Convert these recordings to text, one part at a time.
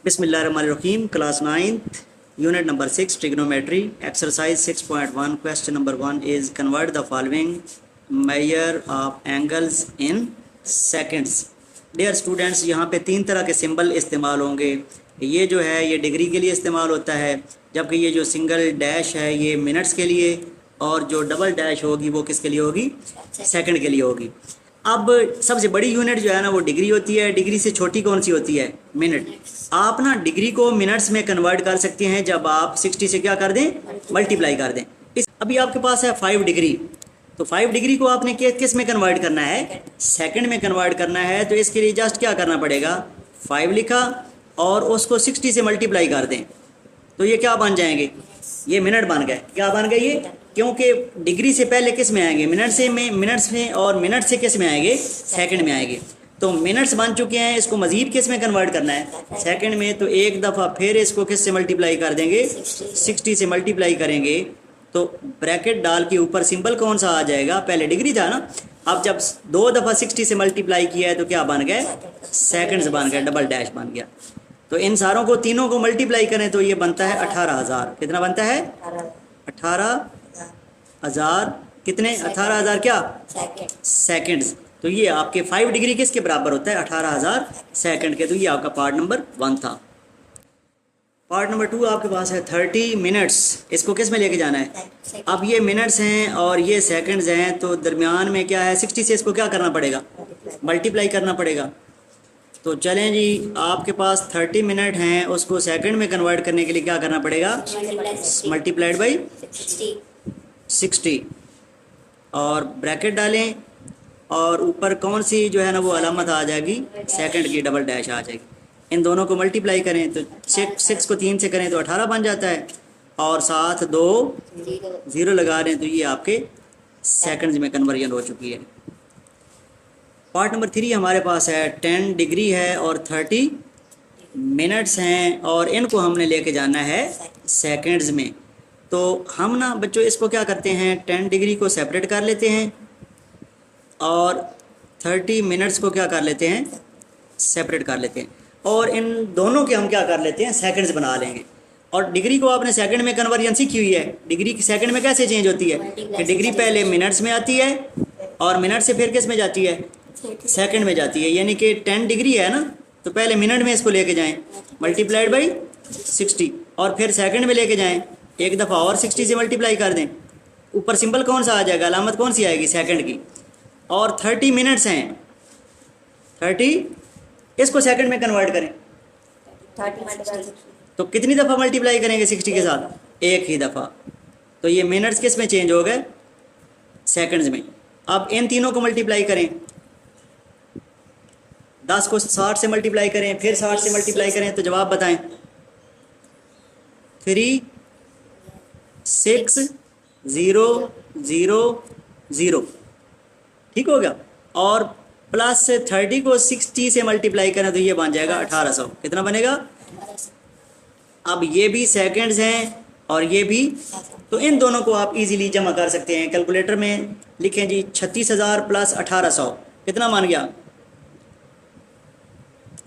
बिस्मिल्लाहिर्रहमानिर्रहीम। Class 9th unit number 6 trigonometry exercise 6.1 question number 1 is convert the following measure of angles in seconds. Dear students, यहाँ पे तीन तरह के symbol इस्तेमाल होंगे। ये जो है ये डिग्री के लिए इस्तेमाल होता है, जबकि ये जो सिंगल डैश है ये मिनट्स के लिए, और जो डबल डैश होगी वो किसके लिए होगी? सेकंड के लिए होगी। अब सबसे बड़ी यूनिट जो है ना वो डिग्री होती है। डिग्री से छोटी कौन सी होती है? मिनट। आप ना डिग्री को मिनट्स में कन्वर्ट कर सकते हैं जब आप 60 से क्या कर दें? मल्टीप्लाई कर दें। अभी आपके पास है 5 डिग्री, तो 5 डिग्री को आपने किस में कन्वर्ट करना है? सेकंड में कन्वर्ट करना है। तो इसके लिए जस्ट क्या करना पड़ेगा? 5 लिखा और उसको 60 से मल्टीप्लाई कर दें, तो ये क्या बन जाएंगे? ये मिनट बन गए। क्या बन गए ये? क्योंकि डिग्री से पहले किस में आएंगे? मिनट्स में, और मिनट से किस में आएंगे? सेकंड में आएंगे। तो मिनट्स बन चुके हैं, इसको मजीद किस में कन्वर्ट करना है? सेकंड में। तो एक दफ़ा फिर इसको किस से मल्टीप्लाई कर देंगे? 60 से मल्टीप्लाई करेंगे। तो ब्रैकेट डाल के ऊपर सिंबल कौन सा आ जाएगा? पहले डिग्री था ना, अब जब 2 दफ़ा 60 से मल्टीप्लाई किया है तो क्या बन गए? सेकंड्स बन गए, डबल डैश बन गया। तो इन सारों को, तीनों को मल्टीप्लाई करें तो ये बनता है 18,000। कितना बनता है? 18,000। कितने? 18,000 क्या? सेकंड्स। तो ये आपके 5 डिग्री किसके बराबर होता है? 18,000 सेकंड के। तो ये आपका पार्ट नंबर 1 था। पार्ट नंबर 2 आपके पास है 30 मिनट्स। इसको किस में लेके जाना है? अब ये मिनट्स हैं और ये सेकंड्स हैं, तो दरमियान में क्या है? 60 से इसको क्या करना पड़ेगा? मल्टीप्लाई करना पड़ेगा। तो चलें जी, आपके पास 30 मिनट हैं, उसको सेकंड में कन्वर्ट करने के लिए क्या करना पड़ेगा? मल्टीप्लाइड बाई 60 और ब्रैकेट डालें, और ऊपर कौन सी जो है ना वो अलामत आ जाएगी? सेकंड की, डबल डैश आ जाएगी। इन दोनों को मल्टीप्लाई करें तो 6 को 3 से करें तो 18 बन जाता है, और साथ 2 0 लगा रहे हैं, तो ये आपके सेकंड्स में कन्वर्जन हो चुकी है। पार्ट नंबर 3 हमारे पास है 10 डिग्री है और 30 मिनट्स हैं, और इनको हमने लेके जाना है सेकंड्स में। तो हम ना बच्चों इसको क्या करते हैं? 10 डिग्री को सेपरेट कर लेते हैं और 30 मिनट्स को क्या कर लेते हैं? सेपरेट कर लेते हैं, और इन दोनों के हम क्या कर लेते हैं? सेकंड्स बना लेंगे। और डिग्री को आपने सेकंड में कन्वर्जन सीखी हुई है। डिग्री की सेकंड में कैसे चेंज होती है कि डिग्री पहले मिनट्स में आती है और मिनट से फिर किस में जाती है? सेकंड में जाती है। यानी कि 10 डिग्री है ना, तो पहले मिनट में इसको लेके जाएं, मल्टीप्लाइड बाई 60, और फिर सेकंड में लेके जाएं, एक दफ़ा और 60 से मल्टीप्लाई कर दें। ऊपर सिंबल कौन सा आ जाएगा? अलामत कौन सी आएगी? सेकंड की। और 30 मिनट्स हैं, 30 इसको सेकंड में कन्वर्ट करें तो कितनी दफ़ा मल्टीप्लाई करेंगे 60 के साथ? एक ही दफ़ा। तो ये मिनट्स किस में चेंज हो गए? सेकंड्स में। अब इन तीनों को मल्टीप्लाई करें, 10 को 60 से मल्टीप्लाई करें, फिर 60 से मल्टीप्लाई करें, तो जवाब बताएं। 3 6 0 0 0, ठीक हो गया। और प्लस 30 को 60 से मल्टीप्लाई करें तो ये बन जाएगा 1800। कितना बनेगा? अब ये भी सेकंड्स हैं और ये भी, तो इन दोनों को आप इजीली जमा कर सकते हैं। कैलकुलेटर में लिखें जी, 36,000 प्लस 1800 कितना बन गया?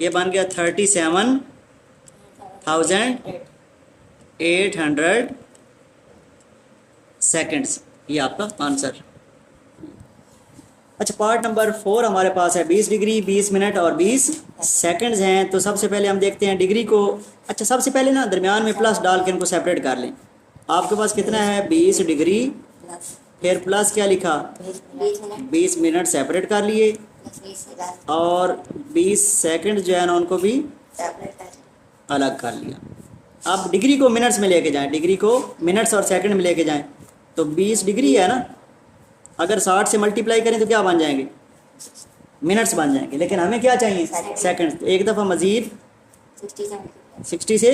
ये बन गया 37,800 सेकंड्स। ये आपका आंसर। अच्छा, पार्ट नंबर 4 हमारे पास है 20 डिग्री, 20 मिनट और 20 सेकंड्स हैं। तो सबसे पहले हम देखते हैं डिग्री को। अच्छा, सबसे पहले ना दरमियान में प्लस डाल के इनको सेपरेट कर लें। आपके पास कितना है? 20 डिग्री, फिर प्लस क्या लिखा? 20 मिनट सेपरेट कर लिए, और 20 सेकंड जो है ना उनको भी अलग कर लिया। अब डिग्री को मिनट्स में लेके जाएं, डिग्री को मिनट्स और सेकंड में लेके जाएं। तो 20 डिग्री है ना, अगर 60 से मल्टीप्लाई करें तो क्या बन जाएंगे? मिनट्स बन जाएंगे, लेकिन हमें क्या चाहिए? सेकंड। तो एक दफ़ा मज़ीद 60 से,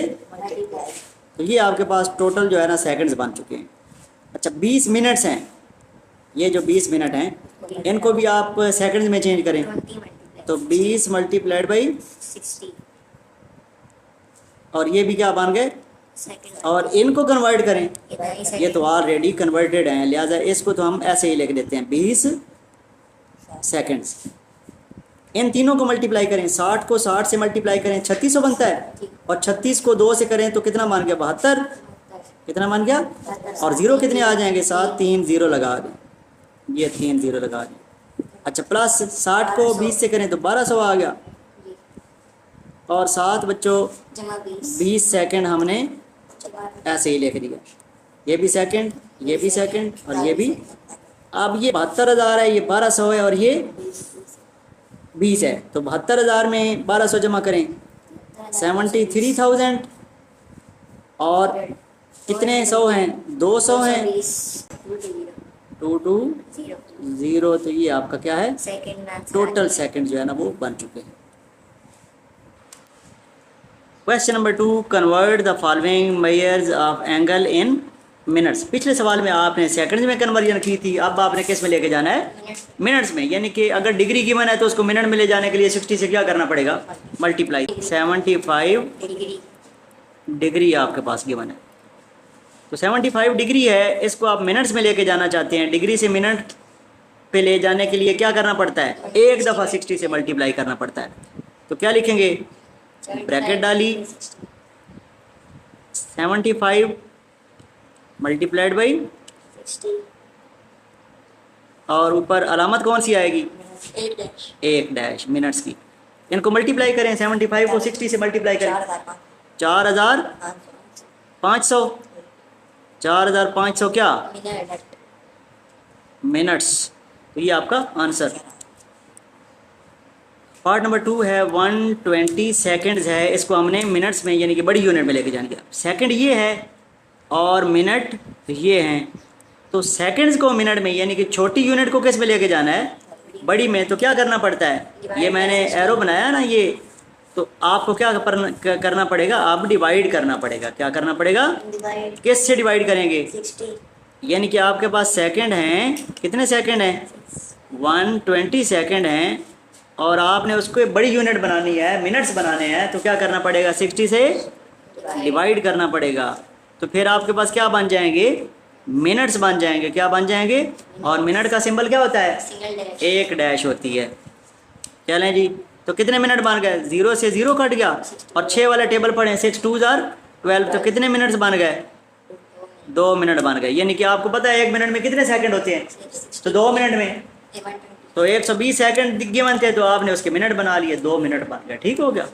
तो ये आपके पास टोटल जो है ना सेकंड्स बन चुके हैं। अच्छा, 20 मिनट्स हैं, ये जो 20 मिनट हैं इनको भी आप सेकंड्स में चेंज करें, तो 20 मल्टीप्लाइड बाई 60, और ये भी क्या बन गए? और इनको कन्वर्ट करें, ये तो ऑलरेडी कन्वर्टेड हैं, लिहाजा इसको तो हम ऐसे ही लिख देते हैं 20 सेकंड्स। इन तीनों को मल्टीप्लाई करें, 60 को 60 से मल्टीप्लाई करें 3600 बनता है, और 36 को 2 से करें तो कितना मान गया, 72। कितना मान गया, और ज़ीरो कितने आ जाएंगे, 7, 3 0 लगा दें, ये 3 0 लगा दें। अच्छा, प्लस 60 को 20 से करें तो 1200 आ गया, और 7 बच्चों 20 सेकंड हमने ऐसे ही लिख दिया, ये भी सेकंड, ये भी सेकंड, और ये भी। अब ये 72,000 है, ये 1200 है, और ये 20 है, तो 72,000 में 1200 जमा करें 73,000, और कितने 100 हैं, 200 हैं, 2 2 0, तो ये आपका क्या है, टोटल सेकंड जो है ना वो बन चुके हैं। Question number 2, convert the following measures of angle in minutes. पिछले सवाल में आपने सेकंड्स में कन्वर्जन की थी, अब आपने किस में लेके जाना है, मिनट्स में। यानी कि अगर डिग्री गिवन है तो उसको मिनट में ले जाने के लिए 60 से क्या करना पड़ेगा, मल्टीप्लाई। 75 डिग्री आपके पास गिवन है, तो 75 डिग्री है, इसको आप मिनट्स में लेके जाना चाहते हैं। डिग्री से मिनट पे ले जाने के लिए क्या करना पड़ता है, एक दफ़ा 60 से मल्टीप्लाई करना पड़ता है। तो क्या लिखेंगे, ब्रैकेट डाली 75 मल्टीप्लाइड बाई 60, और ऊपर अलामत कौन सी आएगी, एक डैश मिनट्स की। इनको मल्टीप्लाई करें, 75 को 60 से मल्टीप्लाई करें, 4,500, 4,500 क्या मिनट्स, तो ये आपका आंसर। पार्ट नंबर 2 है 120 सेकेंड्स है, इसको हमने मिनट्स में यानी कि बड़ी यूनिट में लेके जाएंगे। सेकंड ये है और मिनट ये हैं, तो सेकंड्स को मिनट में यानी कि छोटी यूनिट को किस में लेके जाना है, बड़ी में। तो क्या करना पड़ता है, ये मैंने एरो बनाया ना ये, तो आपको क्या करना पड़ेगा, आप डिवाइड करना पड़ेगा। क्या करना पड़ेगा, किस से डिवाइड करेंगे, 60, यानी कि आपके पास सेकंड हैं, कितने सेकंड हैं, 120 सेकंड हैं, और आपने उसको एक बड़ी यूनिट बनानी है, मिनट्स बनाने हैं, तो क्या करना पड़ेगा, 60 से डिवाइड करना पड़ेगा। तो फिर आपके पास क्या बन जाएंगे, मिनट्स बन जाएंगे। क्या बन जाएंगे, और मिनट का सिंबल क्या होता है, एक डैश होती है। चलें जी, तो कितने मिनट बन गए, 0 से 0 कट गया, और 6 वाला टेबल पढ़ें, 6 2 12, तो कितने मिनट्स बन गए, 2 मिनट बन गए। यानी कि आपको पता है 1 मिनट में कितने सेकंड होते हैं, तो 2 मिनट में तो 120 सेकंड गिवन थे, तो आपने उसके मिनट बना लिए, 2 मिनट बन गए, ठीक हो गया।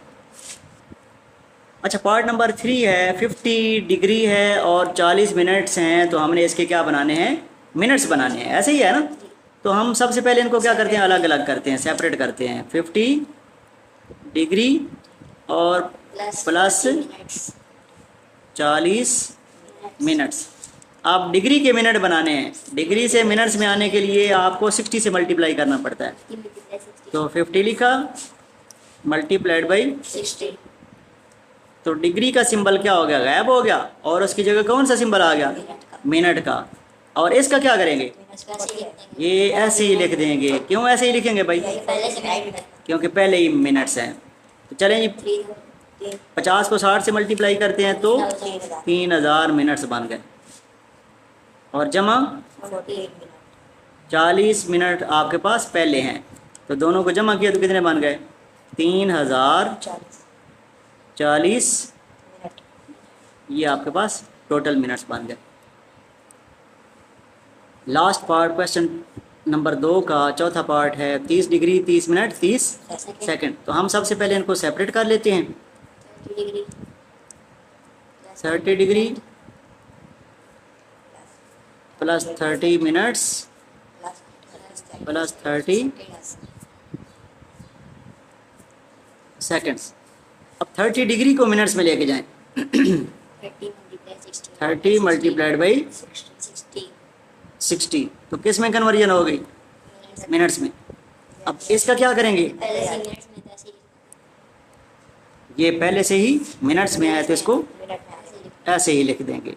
अच्छा, पार्ट नंबर 3 है, 50 डिग्री है और 40 मिनट्स हैं, तो हमने इसके क्या बनाने हैं, मिनट्स बनाने हैं, ऐसे ही है ना। तो हम सबसे पहले इनको क्या करते हैं, अलग अलग करते हैं, सेपरेट करते हैं। 50 डिग्री और प्लस 40 मिनट्स। आप डिग्री के मिनट बनाने हैं, डिग्री से मिनट्स में आने के लिए आपको 60 से मल्टीप्लाई करना पड़ता है। तो 50 लिखा मल्टीप्लाइड बाई 60, तो डिग्री का सिंबल क्या हो गया, गायब हो गया, और उसकी जगह कौन सा सिंबल आ गया, मिनट का। और इसका क्या करेंगे, ये ऐसे ही लिख देंगे। क्यों ऐसे ही लिखेंगे भाई, क्योंकि पहले ही मिनट्स हैं। तो चलें जी, 50 को 60 से मल्टीप्लाई करते हैं तो 3000 मिनट्स बन गए, और जमा 40 मिनट आपके पास पहले हैं, तो दोनों को जमा किया तो कितने बन गए, 3040, ये आपके पास टोटल मिनट्स बन गए। लास्ट पार्ट क्वेश्चन नंबर 2 का चौथा पार्ट है 30 डिग्री 30 मिनट 30 सेकंड। तो हम सबसे पहले इनको सेपरेट कर लेते हैं। 30 degree plus 30 minutes plus 30 seconds. अब 30 डिग्री को मिनट्स में लेके जाएं। 30 मल्टीप्लाइड बाई 60, तो किस में कन्वर्जन हो गई, मिनट्स में। अब इसका क्या करेंगे, ये पहले से ही मिनट्स में आया तो इसको ऐसे ही लिख देंगे।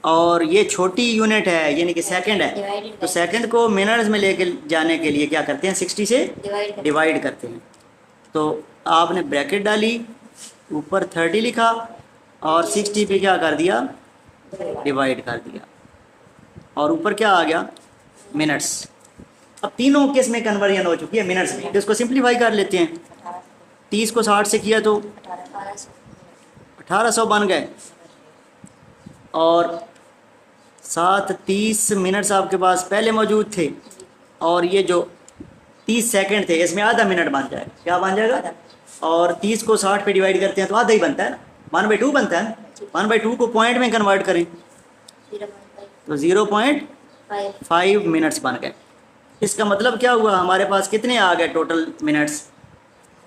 और ये छोटी यूनिट है यानी कि सेकंड है, तो सेकंड को मिनट्स में लेके जाने के लिए क्या करते हैं, 60 से डिवाइड करते हैं। तो आपने ब्रैकेट डाली, ऊपर 30 लिखा और 60 पे क्या कर दिया, डिवाइड कर दिया, और ऊपर क्या आ गया, मिनट्स। अब तीनों केस में कन्वर्जन हो चुकी है मिनट्स में, तो इसको सिंप्लीफाई कर लेते हैं। 30 को 60 से किया तो 1800 बन गए, और 30 मिनट्स आपके पास पहले मौजूद थे, और ये जो 30 सेकंड थे इसमें आधा मिनट बन जाएगा। क्या बन जाएगा? और 30 को 60 पे डिवाइड करते हैं तो आधा ही बनता है ना, 1/2 बनता है ना। 1/2 को पॉइंट में कन्वर्ट करें तो 0.5 मिनट्स बन गए। इसका मतलब क्या हुआ, हमारे पास कितने आ गए टोटल मिनट्स?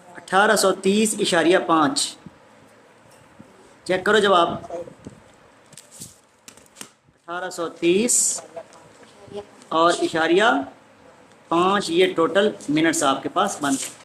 1830.5। चेक करो जवाब, 1830 और इशारिया 5 ये टोटल मिनट्स आपके पास बन गए।